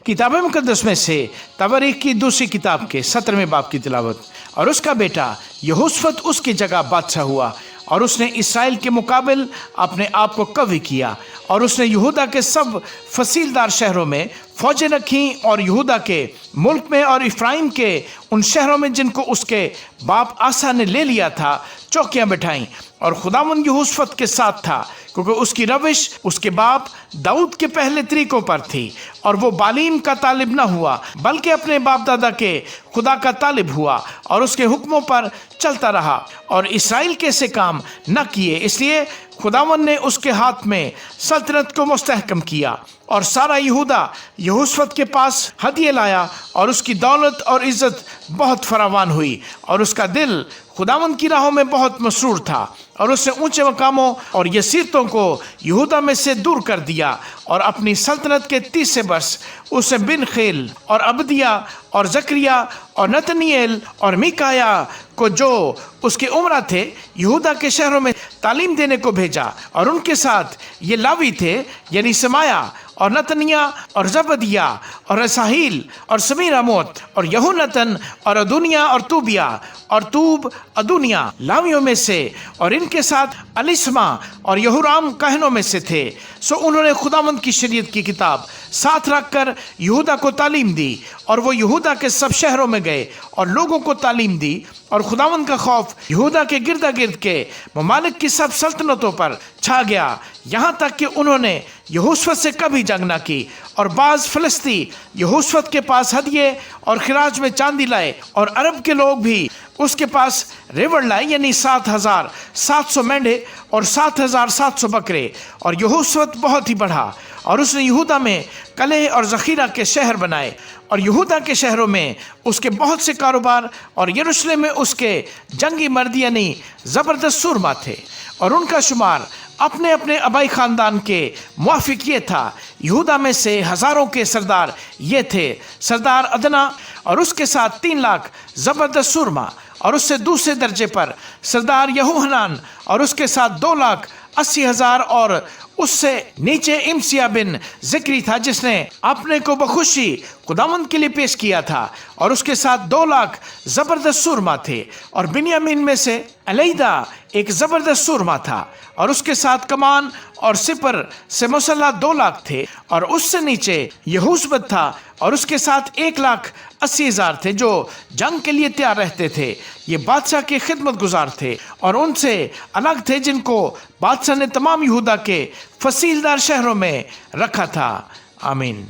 किताब मुकद्दस में से तवारीख की दूसरी किताब के 17वें बाब की तिलावत। और उसका बेटा यहोशफत उसकी जगह बादशाह हुआ और उसने इसराइल के मुकाबिल अपने आप को कवी किया और उसने यहूदा के सब फसीलदार शहरों में फौजें रखीं और यहूदा के मुल्क में और इफ्राइम के उन शहरों में जिनको उसके बाप आसा ने ले लिया था चौकियां बिठाईं। और खुदावंद यहोशफत के साथ था क्योंकि उसकी रविश उसके बाप दाऊद के पहले तरीकों पर थी और वो बालीम का तालिब न हुआ बल्कि अपने बाप दादा के खुदा का तालिब हुआ और उसके हुक्मों पर चलता रहा और इसराइल के से काम न किए। इसलिए खुदावंद ने उसके हाथ में सल्तनत को मुस्तहकम किया और सारा यहूदा यहोशफत के पास हदिये लाया और उसकी दौलत और इज्जत बहुत फरावान हुई और उसका दिल खुदावंद की राहों में बहुत मसरूर था और उसने ऊंचे मकामों और यसीरतों को यहूदा में से दूर कर दिया। और अपनी सल्तनत के 30 वर्ष उसने बिन खेल और अबदिया और जकरिया और नतनिएल और मिकाया को जो उसके उमरा थे यहूदा के शहरों में तालीम देने को भेजा और उनके साथ ये लावी थे यानी समाया और नतनिया और जबदिया और रसाहील और समीरामोत और यहोनतन और अदुनिया और तूबिया और तूब अदुनिया लावियों में से और इनके साथ अलिस्मा और यहूराम कहनों में से थे। सो उन्होंने खुदावंद की शरीयत की किताब साथ रखकर यहूदा को तालीम दी और वो यहूदा के सब शहरों में गए और लोगों को तालीम दी और खुदावंद का खौफ यहूदा के गिरदा गिर्द के ममालिक की सब सल्तनतों पर छा गया यहाँ तक कि उन्होंने यहोशफत से कभी जंग न की। और बाज फलस्ती यहोशफत के पास हदिये और खिराज में चांदी लाए और अरब के लोग भी उसके पास रेवड़ लाए यानी 7,700 मेंढे और 7,700 बकरे। और यहोशफत बहुत ही बढ़ा और उसने यहूदा में कलह और ज़खीरा के शहर बनाए और यहूदा के शहरों में उसके बहुत से कारोबार और यरूशलेम में उसके जंगी मर्द यानी ज़बरदस्त सुरमा थे और उनका शुमार अपने अपने अबाई ख़ानदान के मुआफिक ये था। यहूदा में से हज़ारों के सरदार ये थे, सरदार अदना और उसके साथ 3 लाख ज़बरदस्त सुरमा और उससे दूसरे दर्जे पर सरदार यहोहनान और उसके साथ 2,80,000 और उससे नीचे इमसिया बिन जिक्री था जिसने अपने को बखुशी खुदावंद के लिए पेश किया था और उसके साथ 2 लाख ज़बरदस्त सुरमा थे। और बिन्यामीन में से अलैदा एक ज़बरदस्त सुरमा था और उसके साथ कमान और सिपर से मुसल्ला 2 लाख थे। और उससे नीचे यहोशफत था और उसके साथ 1,80,000 थे जो जंग के लिए तैयार रहते थे। ये बादशाह के खिदमत गुजार थे और उनसे अलग थे जिनको बादशाह ने तमाम यहूदा के फसीलदार शहरों में रखा था। आमीन।